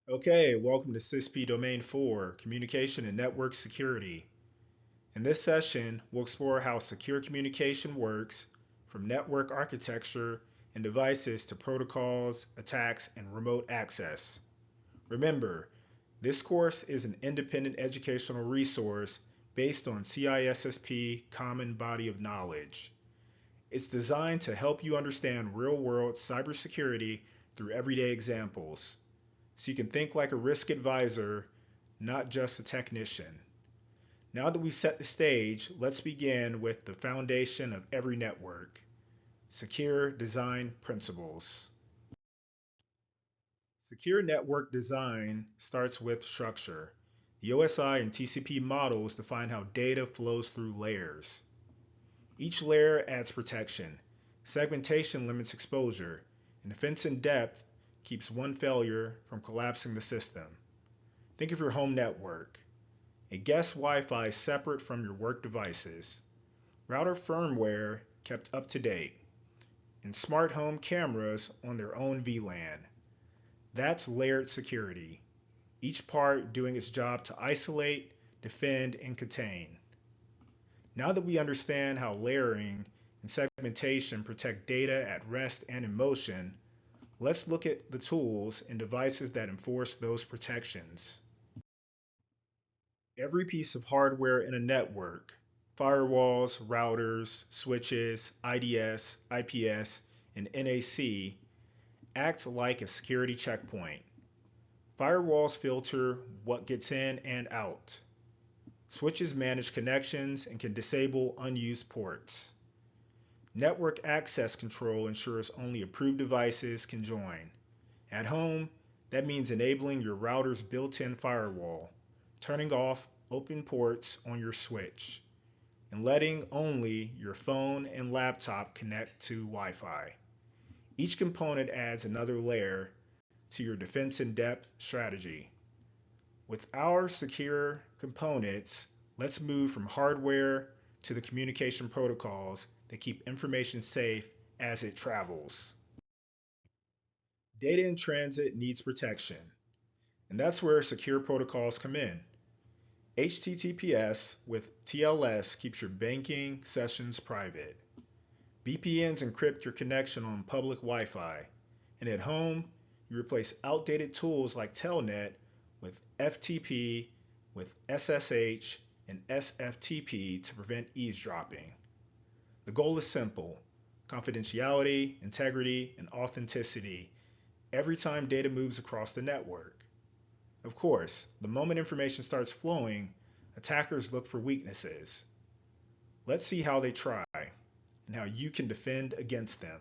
Okay, welcome to CISSP Domain 4, Communication and Network Security. In this session, we'll explore how secure communication works, from network architecture and devices to protocols, attacks, and remote access. Remember, this course is an independent educational resource based on CISSP Common Body of Knowledge. It's designed to help you understand real-world cybersecurity through everyday examples, so you can think like a risk advisor, not just a technician. Now that we've set the stage, let's begin with the foundation of every network: secure design principles. Secure network design starts with structure. The OSI and TCP models define how data flows through layers. Each layer adds protection. Segmentation limits exposure, and defense in depth keeps one failure from collapsing the system. Think of your home network. A guest Wi-Fi separate from your work devices. Router firmware kept up to date. And smart home cameras on their own VLAN. That's layered security. Each part doing its job to isolate, defend, and contain. Now that we understand how layering and segmentation protect data at rest and in motion, let's look at the tools and devices that enforce those protections. Every piece of hardware in a network, firewalls, routers, switches, IDS, IPS, and NAC, act like a security checkpoint. Firewalls filter what gets in and out. Switches manage connections and can disable unused ports. Network access control ensures only approved devices can join. At home, that means enabling your router's built-in firewall, turning off open ports on your switch, and letting only your phone and laptop connect to Wi-Fi. Each component adds another layer to your defense in depth strategy. With our secure components, let's move from hardware to the communication protocols that keep information safe as it travels. Data in transit needs protection, and that's where secure protocols come in. HTTPS with TLS keeps your banking sessions private. VPNs encrypt your connection on public Wi-Fi. And at home, you replace outdated tools like Telnet with FTP, with SSH, and SFTP to prevent eavesdropping. The goal is simple: confidentiality, integrity, and authenticity every time data moves across the network. Of course, the moment information starts flowing, attackers look for weaknesses. Let's see how they try and how you can defend against them.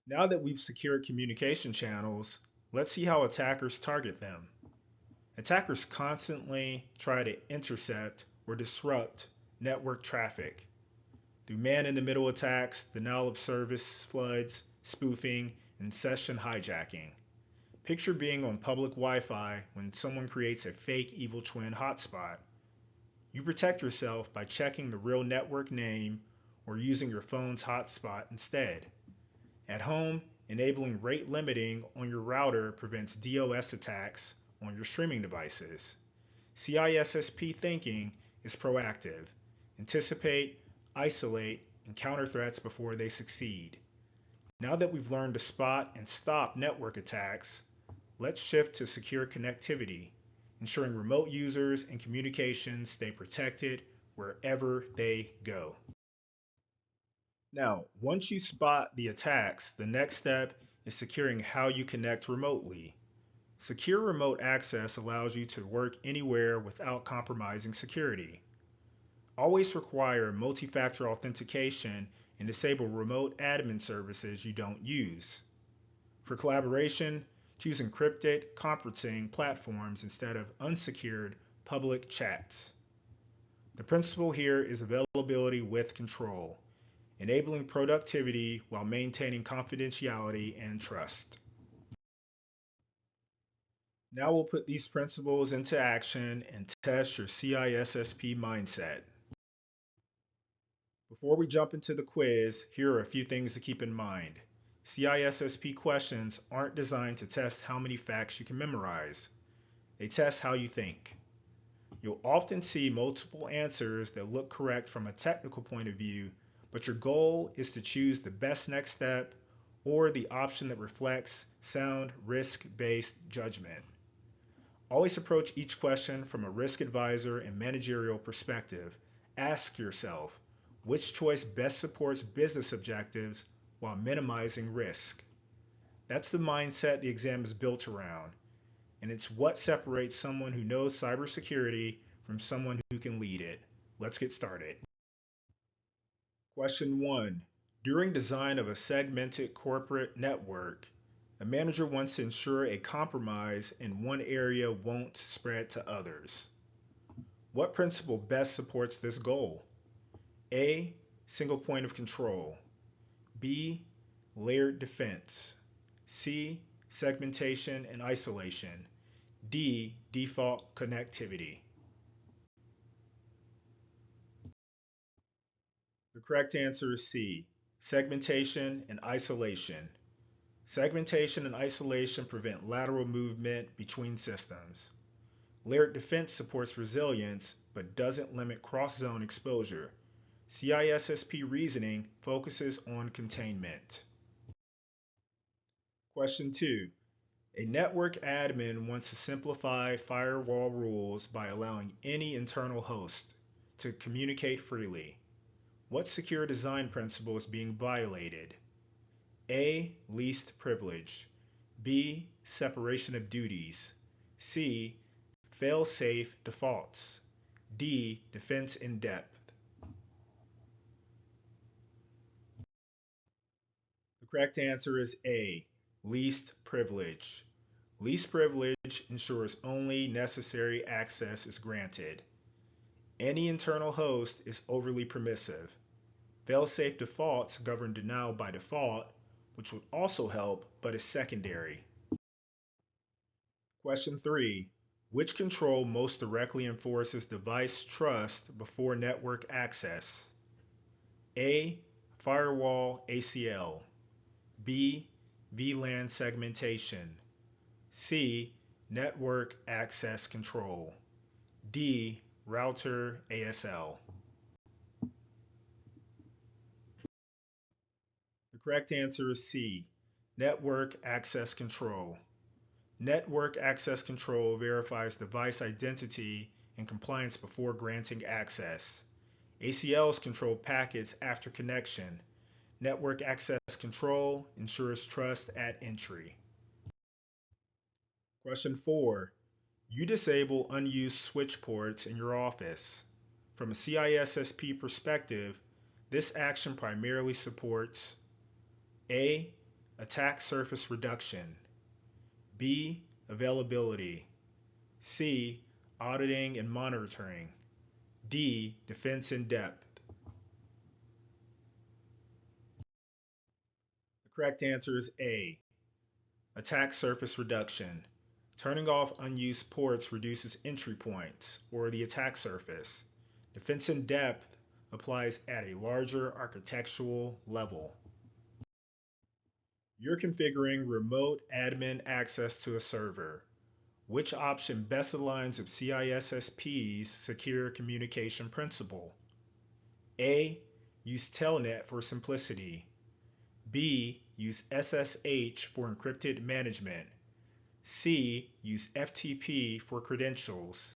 Now that we've secured communication channels, let's see how attackers target them. Attackers constantly try to intercept or disrupt network traffic through man-in-the-middle attacks, denial of service floods, spoofing, and session hijacking. Picture being on public Wi-Fi when someone creates a fake evil twin hotspot. You protect yourself by checking the real network name or using your phone's hotspot instead. At home, enabling rate limiting on your router prevents DOS attacks on your streaming devices. CISSP thinking is proactive. Anticipate, isolate, and counter threats before they succeed. Now that we've learned to spot and stop network attacks, let's shift to secure connectivity, ensuring remote users and communications stay protected wherever they go. Now, once you spot the attacks, the next step is securing how you connect remotely. Secure remote access allows you to work anywhere without compromising security. Always require multi-factor authentication and disable remote admin services you don't use. For collaboration, choose encrypted conferencing platforms instead of unsecured public chats. The principle here is availability with control, enabling productivity while maintaining confidentiality and trust. Now we'll put these principles into action and test your CISSP mindset. Before we jump into the quiz, here are a few things to keep in mind. CISSP questions aren't designed to test how many facts you can memorize. They test how you think. You'll often see multiple answers that look correct from a technical point of view, but your goal is to choose the best next step or the option that reflects sound risk-based judgment. Always approach each question from a risk advisor and managerial perspective. Ask yourself, which choice best supports business objectives while minimizing risk? That's the mindset the exam is built around, and it's what separates someone who knows cybersecurity from someone who can lead it. Let's get started. Question 1. During design of a segmented corporate network, a manager wants to ensure a compromise in one area won't spread to others. What principle best supports this goal? A. Single point of control. B. Layered defense. C. Segmentation and isolation. D. Default connectivity. The correct answer is C. Segmentation and isolation. Segmentation and isolation prevent lateral movement between systems. Layered defense supports resilience but doesn't limit cross-zone exposure. CISSP reasoning focuses on containment. Question 2. A network admin wants to simplify firewall rules by allowing any internal host to communicate freely. What secure design principle is being violated? A. Least privilege. B. Separation of duties. C. Fail-safe defaults. D. Defense in depth. The correct answer is A. Least privilege. Least privilege ensures only necessary access is granted. Any internal host is overly permissive. Fail-safe defaults govern denial by default, which would also help, but is secondary. Question 3. Which control most directly enforces device trust before network access? A. Firewall ACL. B. VLAN segmentation. C. Network access control. D. Router ASL. The correct answer is C. Network access control. Network access control verifies device identity and compliance before granting access. ACLs control packets after connection. Network access control ensures trust at entry. Question 4. You disable unused switch ports in your office. From a CISSP perspective, this action primarily supports A. Attack surface reduction. B. Availability. C. Auditing and monitoring. D. Defense in depth. The correct answer is A. Attack surface reduction. Turning off unused ports reduces entry points, or the attack surface. Defense in depth applies at a larger architectural level. You're configuring remote admin access to a server. Which option best aligns with CISSP's secure communication principle? A. Use Telnet for simplicity. B. Use SSH for encrypted management. C. Use FTP for credentials.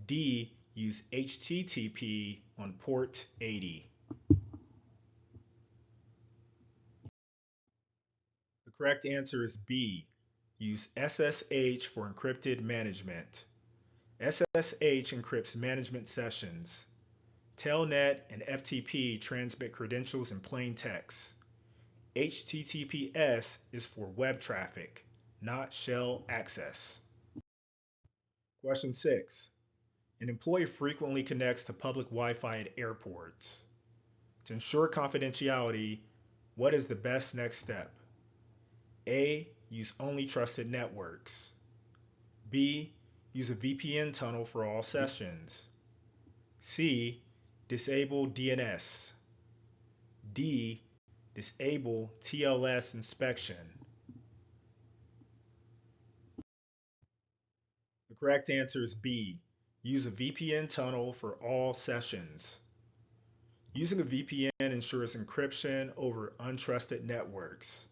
D. Use HTTP on port 80. The correct answer is B. Use SSH for encrypted management. SSH encrypts management sessions. Telnet and FTP transmit credentials in plain text. HTTPS is for web traffic, not shell access. Question 6. An employee frequently connects to public Wi-Fi at airports. To ensure confidentiality, what is the best next step? A. Use only trusted networks. B. Use a VPN tunnel for all sessions. C. Disable DNS. D. disable TLS inspection. The correct answer is B. Use a VPN tunnel for all sessions. Using a VPN ensures encryption over untrusted networks.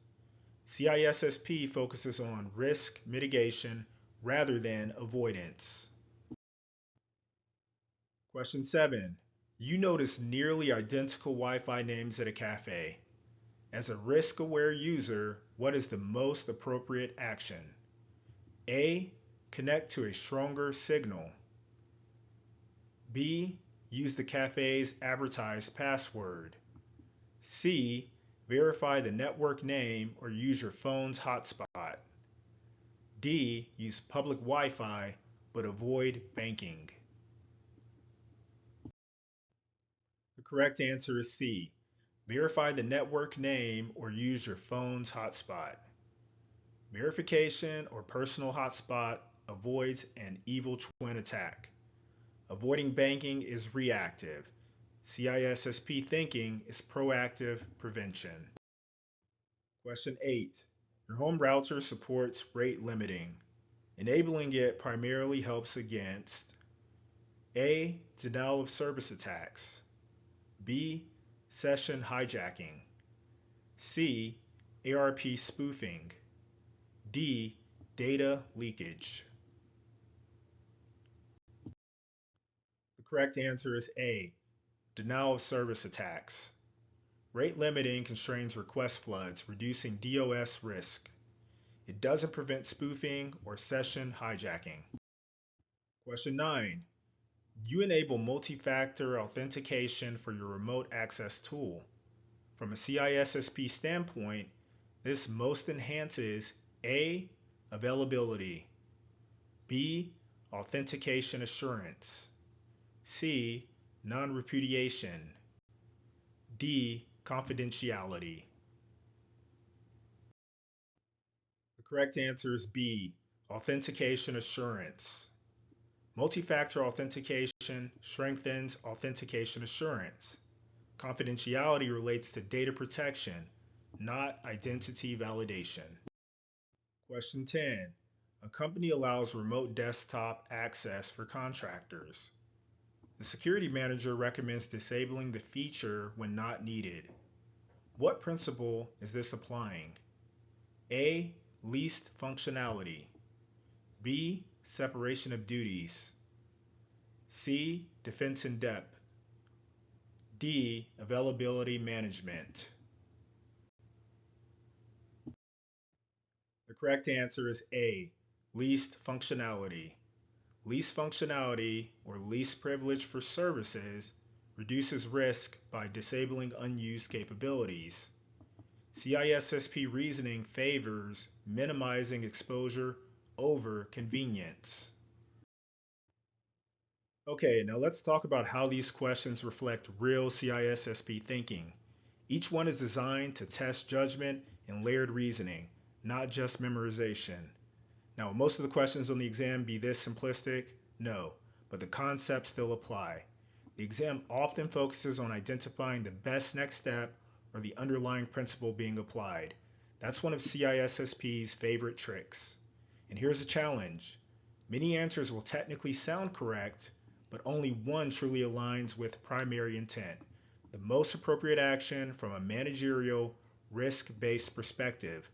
CISSP focuses on risk mitigation rather than avoidance. Question 7. You notice nearly identical Wi-Fi names at a cafe. As a risk-aware user, what is the most appropriate action? A. Connect to a stronger signal. B. Use the cafe's advertised password. C. Verify the network name or use your phone's hotspot. D. Use public Wi-Fi but avoid banking. The correct answer is C. Verify the network name or use your phone's hotspot. Verification or personal hotspot avoids an evil twin attack. Avoiding banking is reactive. CISSP thinking is proactive prevention. Question 8. Your home router supports rate limiting. Enabling it primarily helps against A. Denial of service attacks. B. Session hijacking. C. ARP spoofing. D. Data leakage. The correct answer is A. Denial of service attacks. Rate limiting constrains request floods, reducing DOS risk. It doesn't prevent spoofing or session hijacking. Question 9. You enable multi-factor authentication for your remote access tool. From a CISSP standpoint, this most enhances A. Availability, B. Authentication assurance, C. Non-repudiation, D. Confidentiality. The correct answer is B. Authentication assurance. Multi-factor authentication strengthens authentication assurance. Confidentiality relates to data protection, not identity validation. Question 10. A company allows remote desktop access for contractors. The security manager recommends disabling the feature when not needed. What principle is this applying? A. Least functionality. B. Separation of duties. C. Defense in depth. D. Availability management. The correct answer is A. Least functionality. Least functionality, or least privilege for services, reduces risk by disabling unused capabilities. CISSP reasoning favors minimizing exposure over convenience. Okay, now let's talk about how these questions reflect real CISSP thinking. Each one is designed to test judgment and layered reasoning, not just memorization. Now, will most of the questions on the exam be this simplistic? No, but the concepts still apply. The exam often focuses on identifying the best next step or the underlying principle being applied. That's one of CISSP's favorite tricks. And here's a challenge. Many answers will technically sound correct, but only one truly aligns with primary intent, the most appropriate action from a managerial, risk-based perspective.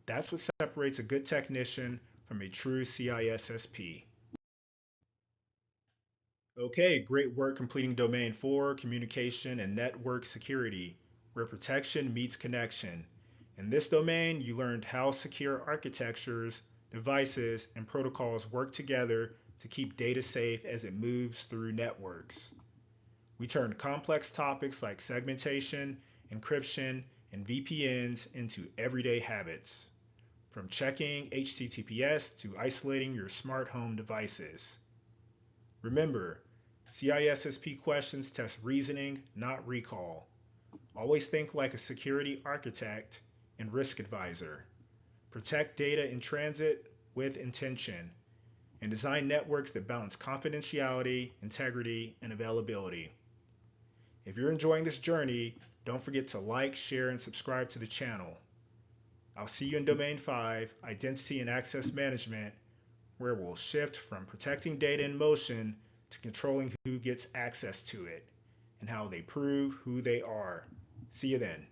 That's what separates a good technician from a true CISSP. Okay, great work completing Domain 4, Communication and Network Security, where protection meets connection. In this domain, you learned how secure architectures, devices, and protocols work together to keep data safe as it moves through networks. We turned complex topics like segmentation, encryption, and VPNs into everyday habits, from checking HTTPS to isolating your smart home devices. Remember, CISSP questions test reasoning, not recall. Always think like a security architect and risk advisor. Protect data in transit with intention, and design networks that balance confidentiality, integrity, and availability. If you're enjoying this journey, don't forget to like, share, and subscribe to the channel. I'll see you in Domain 5, Identity and Access Management, where we'll shift from protecting data in motion to controlling who gets access to it and how they prove who they are. See you then.